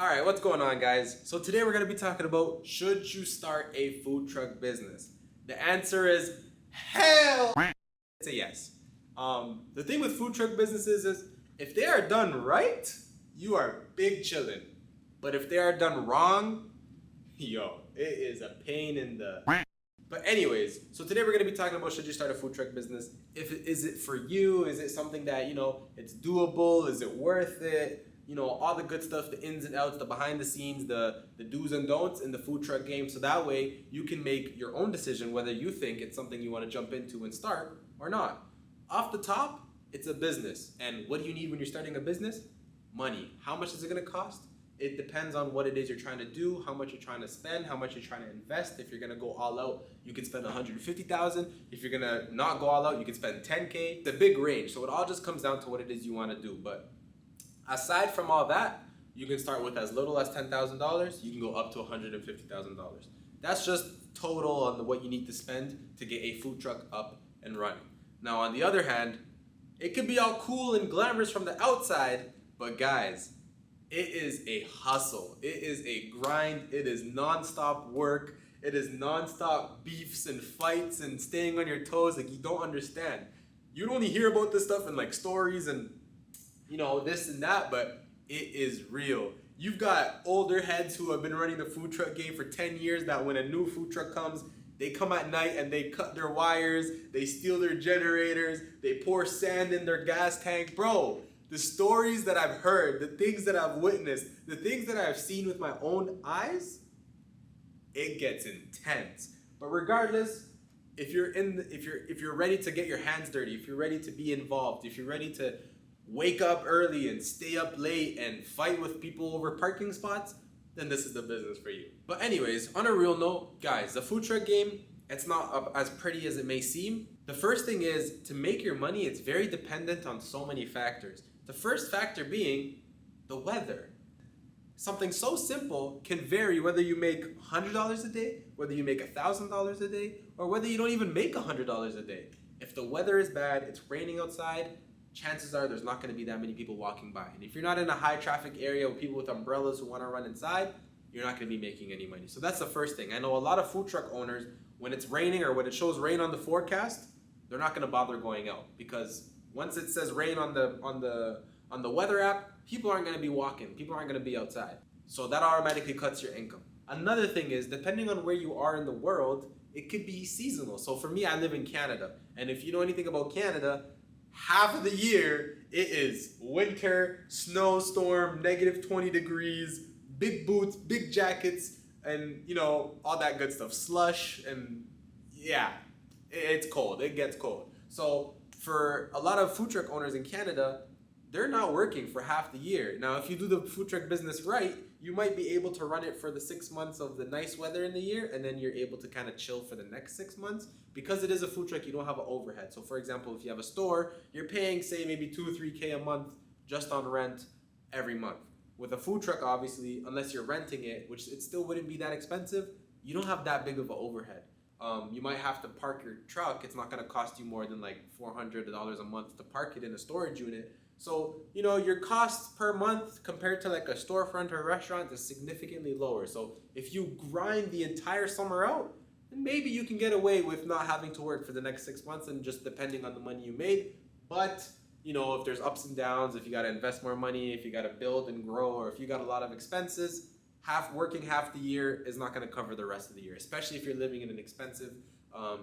Alright, what's going on, guys? So today we're going to be talking about, should you start a food truck business? The answer is hell. It's a yes. The thing with food truck businesses is, if they are done right, you are big chillin'. But if they are done wrong, yo, it is a pain in the... But anyways, so today we're going to be talking about, should you start a food truck business? Is it for you? Is it something that, it's doable? Is it worth it? All the good stuff, the ins and outs, the behind the scenes, the do's and don'ts in the food truck game. So that way you can make your own decision whether you think it's something you want to jump into and start or not. Off the top, it's a business. And what do you need when you're starting a business? Money. How much is it going to cost? It depends on what it is you're trying to do, how much you're trying to spend, how much you're trying to invest. If you're going to go all out, you can spend $150,000. If you're going to not go all out, you can spend $10K. It's a big range. So it all just comes down to what it is you want to do. But aside from all that, you can start with as little as $10,000. You can go up to $150,000. That's just total on what you need to spend to get a food truck up and running. Now, on the other hand, it could be all cool and glamorous from the outside, but guys, it is a hustle. It is a grind. It is nonstop work. It is nonstop beefs and fights and staying on your toes. Like, you don't understand. You'd only hear about this stuff in like stories and this and that, but it is real. You've got older heads who have been running the food truck game for 10 years that when a new food truck comes, they come at night and they cut their wires, they steal their generators, they pour sand in their gas tank. Bro, the stories that I've heard, the things that I've witnessed, the things that I've seen with my own eyes, it gets intense. But regardless, if you're ready to get your hands dirty, if you're ready to be involved, if you're ready to wake up early and stay up late and fight with people over parking spots, then this is the business for you. But anyways, on a real note, guys, the food truck game, it's not as pretty as it may seem. The first thing is, to make your money, it's very dependent on so many factors. The first factor being the weather. Something so simple can vary whether you make $100 a day, whether you make $1,000 a day, or whether you don't even make $100 a day. If the weather is bad, it's raining outside, chances are there's not going to be that many people walking by. And if you're not in a high traffic area with people with umbrellas who want to run inside, you're not going to be making any money. So that's the first thing. I know a lot of food truck owners, when it's raining or when it shows rain on the forecast, they're not going to bother going out, because once it says rain on the weather app, people aren't going to be walking. People aren't going to be outside. So that automatically cuts your income. Another thing is, depending on where you are in the world, it could be seasonal. So for me, I live in Canada. And if you know anything about Canada, half of the year, it is winter, snowstorm, negative 20 degrees, big boots, big jackets, and all that good stuff. Slush, and yeah, it's cold. It gets cold. So for a lot of food truck owners in Canada, they're not working for half the year. Now, if you do the food truck business right, you might be able to run it for the 6 months of the nice weather in the year, and then you're able to kind of chill for the next 6 months. Because it is a food truck, you don't have an overhead. So for example, if you have a store, you're paying, say, maybe 2 or 3K a month just on rent every month. With a food truck, obviously, unless you're renting it, which it still wouldn't be that expensive, you don't have that big of an overhead. You might have to park your truck. It's not going to cost you more than like $400 a month to park it in a storage unit. So, your cost per month compared to like a storefront or a restaurant is significantly lower. So if you grind the entire summer out, then maybe you can get away with not having to work for the next 6 months and just depending on the money you made. But, if there's ups and downs, if you got to invest more money, if you got to build and grow, or if you got a lot of expenses, working half the year is not going to cover the rest of the year, especially if you're living in an expensive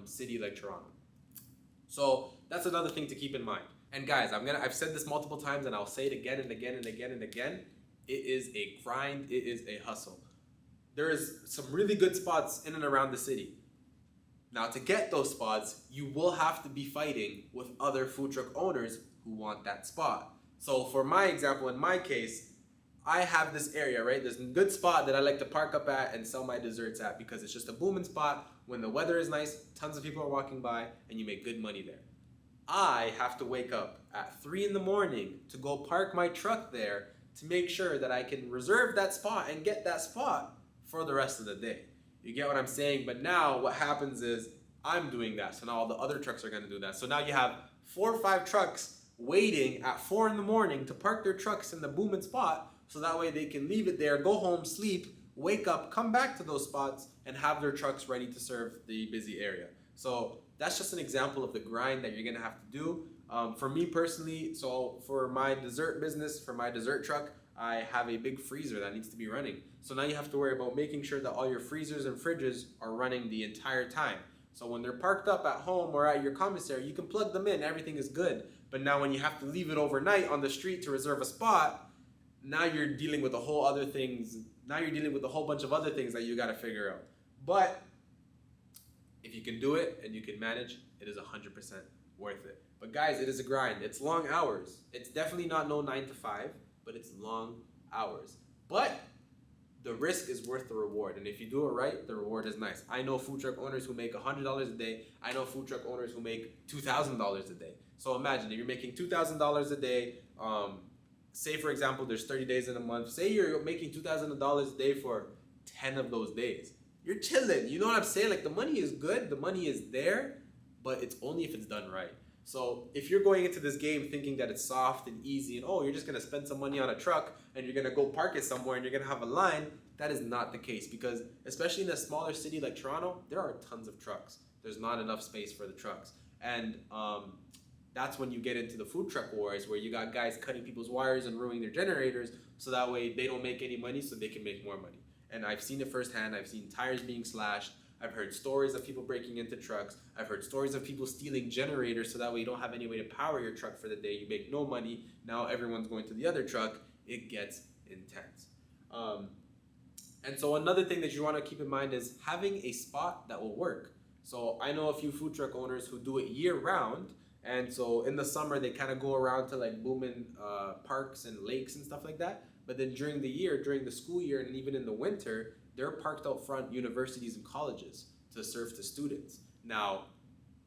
city like Toronto. So that's another thing to keep in mind. And guys, I've said this multiple times and I'll say it again and again and again and again. It is a grind. It is a hustle. There is some really good spots in and around the city. Now, to get those spots, you will have to be fighting with other food truck owners who want that spot. So for my example, in my case, I have this area, right? There's a good spot that I like to park up at and sell my desserts at, because it's just a booming spot. When the weather is nice, tons of people are walking by, and you make good money there. I have to wake up at 3 in the morning to go park my truck there to make sure that I can reserve that spot and get that spot for the rest of the day. You get what I'm saying? But now what happens is I'm doing that. So now all the other trucks are going to do that. So now you have 4 or 5 trucks waiting at 4 in the morning to park their trucks in the booming spot so that way they can leave it there, go home, sleep, wake up, come back to those spots, and have their trucks ready to serve the busy area. So that's just an example of the grind that you're gonna have to do. For me personally, so for my dessert business, for my dessert truck, I have a big freezer that needs to be running. So now you have to worry about making sure that all your freezers and fridges are running the entire time. So when they're parked up at home or at your commissary, you can plug them in, everything is good. But now when you have to leave it overnight on the street to reserve a spot, now you're dealing with a whole other things. Now you're dealing with a whole bunch of other things that you gotta figure out. But if you can do it and you can manage, it is 100% worth it. But guys, it is a grind. It's long hours. It's definitely not no 9 to 5, but it's long hours. But the risk is worth the reward. And if you do it right, the reward is nice. I know food truck owners who make $100 a day. I know food truck owners who make $2,000 a day. So imagine if you're making $2,000 a day, say for example, there's 30 days in a month. Say you're making $2,000 a day for 10 of those days. You're chilling. You know what I'm saying? Like the money is good. The money is there, but it's only if it's done right. So if you're going into this game thinking that it's soft and easy and you're just gonna spend some money on a truck and you're gonna go park it somewhere and you're gonna have a line, that is not the case, because especially in a smaller city like Toronto, there are tons of trucks. There's not enough space for the trucks. And that's when you get into the food truck wars, where you got guys cutting people's wires and ruining their generators so that way they don't make any money so they can make more money. And I've seen it firsthand. I've seen tires being slashed. I've heard stories of people breaking into trucks. I've heard stories of people stealing generators so that way you don't have any way to power your truck for the day. You make no money. Now everyone's going to the other truck. It gets intense. And so another thing that you want to keep in mind is having a spot that will work. So I know a few food truck owners who do it year round. And so in the summer, they kind of go around to like booming parks and lakes and stuff like that. But then during the year, during the school year, and even in the winter, they're parked out front universities and colleges to serve to students. Now,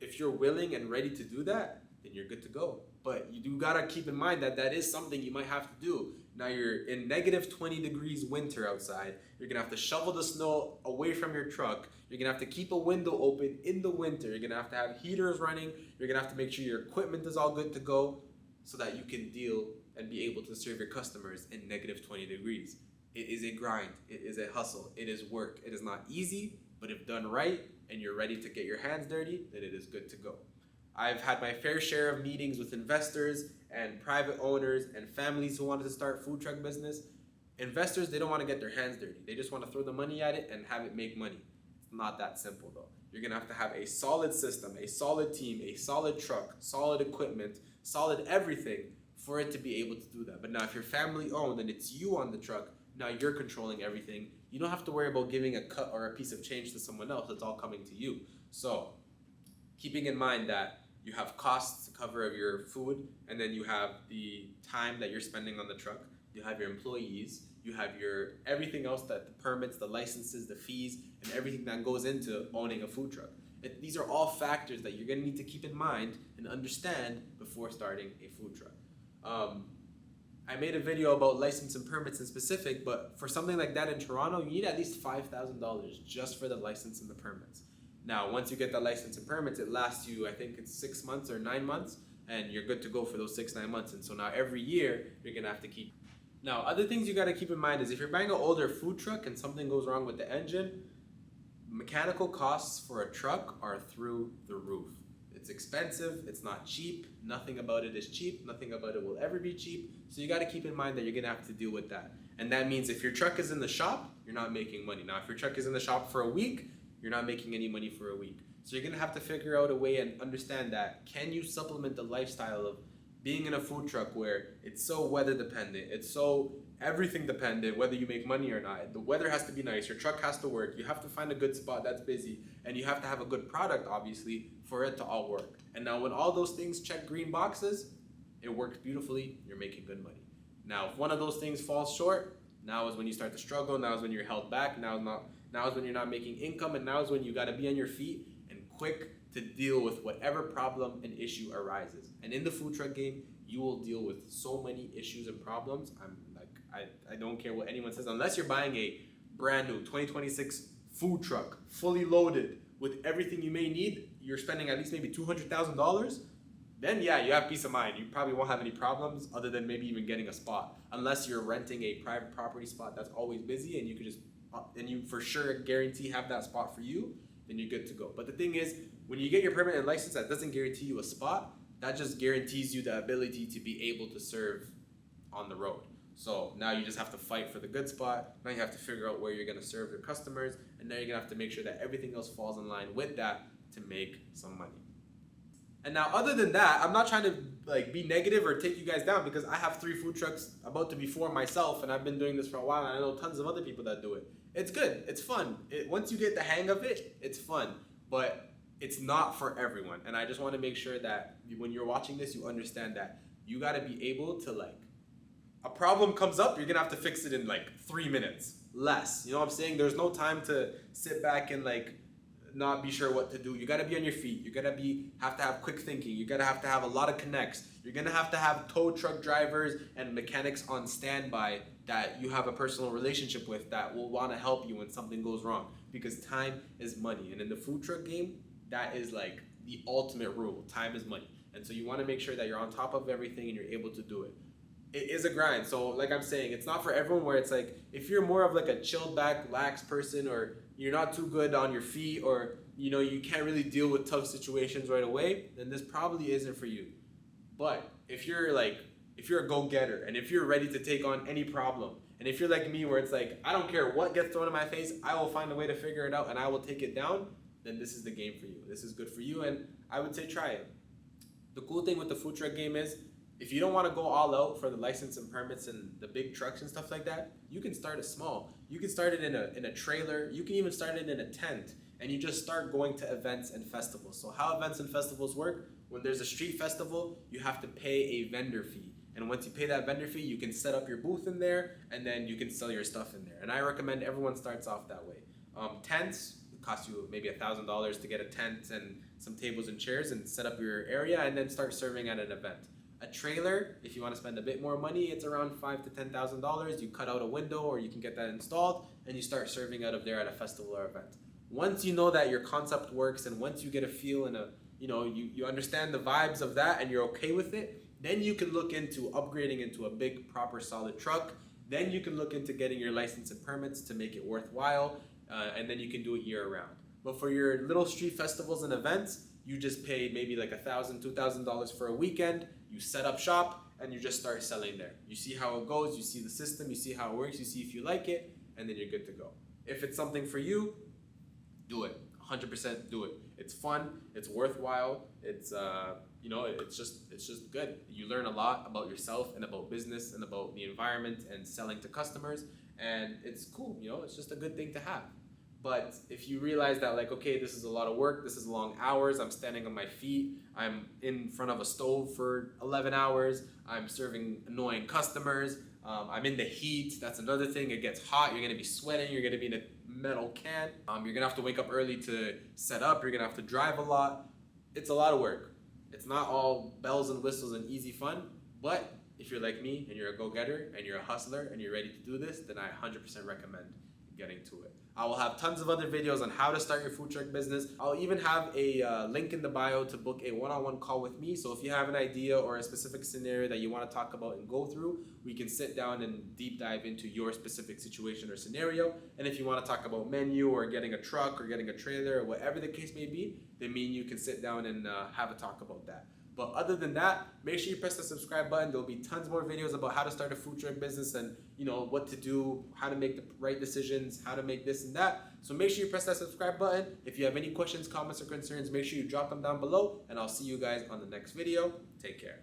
if you're willing and ready to do that, then you're good to go. But you do gotta keep in mind that that is something you might have to do. Now you're in negative 20 degrees winter outside. You're gonna have to shovel the snow away from your truck. You're gonna have to keep a window open in the winter. You're gonna have to have heaters running. You're gonna have to make sure your equipment is all good to go so that you can deal and be able to serve your customers in negative 20 degrees. It is a grind. It is a hustle. It is work. It is not easy, but if done right and you're ready to get your hands dirty, then it is good to go. I've had my fair share of meetings with investors and private owners and families who wanted to start food truck business. Investors, they don't want to get their hands dirty. They just want to throw the money at it and have it make money. It's not that simple though. You're gonna have a solid system, a solid team, a solid truck, solid equipment, solid everything for it to be able to do that. But now if you're family owned and it's you on the truck, now you're controlling everything. You don't have to worry about giving a cut or a piece of change to someone else. It's all coming to you. So keeping in mind that you have costs to cover of your food, and then you have the time that you're spending on the truck. You have your employees. You have your everything else, that the permits, the licenses, the fees, and everything that goes into owning a food truck. These are all factors that you're gonna need to keep in mind and understand before starting a food truck. I made a video about license and permits in specific, but for something like that in Toronto, you need at least $5,000 just for the license and the permits. Now, once you get the license and permits, it lasts you, I think it's 6 months or 9 months, and you're good to go for those 6-9 months. And so now every year, you're gonna have to keep. Now, other things you gotta keep in mind is if you're buying an older food truck and something goes wrong with the engine, mechanical costs for a truck are through the roof. It's expensive, it's not cheap, nothing about it is cheap, nothing about it will ever be cheap. So you gotta keep in mind that you're gonna have to deal with that. And that means if your truck is in the shop, you're not making money. Now, if your truck is in the shop for a week, you're not making any money for a week. So you're gonna have to figure out a way and understand that. Can you supplement the lifestyle of being in a food truck where it's so weather dependent, it's so everything dependent, whether you make money or not. The weather has to be nice, your truck has to work, you have to find a good spot that's busy, and you have to have a good product, obviously, for it to all work. And now when all those things check green boxes, it works beautifully, you're making good money. Now, if one of those things falls short, now is when you start to struggle, now is when you're held back, now is when you're not making income, and now is when you gotta be on your feet and quick to deal with whatever problem and issue arises. And in the food truck game, you will deal with so many issues and problems. I don't care what anyone says, unless you're buying a brand new 2026 food truck, fully loaded with everything you may need, you're spending at least maybe $200,000. then yeah, you have peace of mind. You probably won't have any problems other than maybe even getting a spot. Unless you're renting a private property spot that's always busy and you could just, and you for sure guarantee have that spot for you, then you're good to go. But the thing is, when you get your permit and license, that doesn't guarantee you a spot. That just guarantees you the ability to be able to serve on the road. So now you just have to fight for the good spot. Now you have to figure out where you're gonna serve your customers, and now you're gonna have to make sure that everything else falls in line with that to make some money. And now, other than that, I'm not trying to like be negative or take you guys down, because I have 3 food trucks about to be 4 myself, and I've been doing this for a while, and I know tons of other people that do it. It's good. It's fun. Once you get the hang of it, it's fun. But it's not for everyone. And I just want to make sure that when you're watching this, you understand that you got to be able to, like, a problem comes up, you're going to have to fix it in like 3 minutes. Less. You know what I'm saying? There's no time to sit back and like not be sure what to do. You gotta be on your feet. You gotta have to have quick thinking. You gotta have a lot of connects. You're gonna have to have tow truck drivers and mechanics on standby that you have a personal relationship with that will want to help you when something goes wrong, because time is money. And in the food truck game, that is like the ultimate rule. Time is money. And so you want to make sure that you're on top of everything and you're able to do it. It is a grind. So like I'm saying, it's not for everyone, where it's like, if you're more of like a chilled back, lax person, or you're not too good on your feet, or you know, you can't really deal with tough situations right away, then this probably isn't for you. But if you're a go-getter, and if you're ready to take on any problem, and if you're like me, where it's like, I don't care what gets thrown in my face, I will find a way to figure it out and I will take it down, then this is the game for you. This is good for you, and I would say try it. The cool thing with the food truck game is, if you don't want to go all out for the license and permits and the big trucks and stuff like that, you can start it small. You can start it in a trailer. You can even start it in a tent, and you just start going to events and festivals. So how events and festivals work: when there's a street festival, you have to pay a vendor fee. And once you pay that vendor fee, you can set up your booth in there, and then you can sell your stuff in there. And I recommend everyone starts off that way. Tents cost you maybe $1,000 to get a tent and some tables and chairs and set up your area, and then start serving at an event. A trailer, if you want to spend a bit more money, it's around $5,000 to $10,000. You cut out a window, or you can get that installed, and you start serving out of there at a festival or event. Once you know that your concept works, and once you get a feel and you understand the vibes of that, and you're okay with it, then you can look into upgrading into a big, proper, solid truck. Then you can look into getting your license and permits to make it worthwhile, and then you can do it year round. But for your little street festivals and events, you just pay maybe like $1,000, $2,000 for a weekend. You set up shop and you just start selling there. You see how it goes, you see the system, you see how it works, you see if you like it, and then you're good to go. If it's something for you, do it. 100% do it. It's fun, it's worthwhile, it's it's just good. You learn a lot about yourself and about business and about the environment and selling to customers, and it's cool, it's just a good thing to have. But if you realize that, like, okay, this is a lot of work, this is long hours, I'm standing on my feet, I'm in front of a stove for 11 hours, I'm serving annoying customers, I'm in the heat, that's another thing, it gets hot, you're gonna be sweating, you're gonna be in a metal can, you're gonna have to wake up early to set up, you're gonna have to drive a lot. It's a lot of work. It's not all bells and whistles and easy fun, but if you're like me and you're a go-getter and you're a hustler and you're ready to do this, then I 100% recommend getting to it. I will have tons of other videos on how to start your food truck business. I'll even have a link in the bio to book a one-on-one call with me. So if you have an idea or a specific scenario that you want to talk about and go through, we can sit down and deep dive into your specific situation or scenario. And if you want to talk about menu or getting a truck or getting a trailer or whatever the case may be, then me and you can sit down and have a talk about that. But other than that, make sure you press the subscribe button. There'll be tons more videos about how to start a food truck business and what to do, how to make the right decisions, how to make this and that. So make sure you press that subscribe button. If you have any questions, comments, or concerns, make sure you drop them down below, and I'll see you guys on the next video. Take care.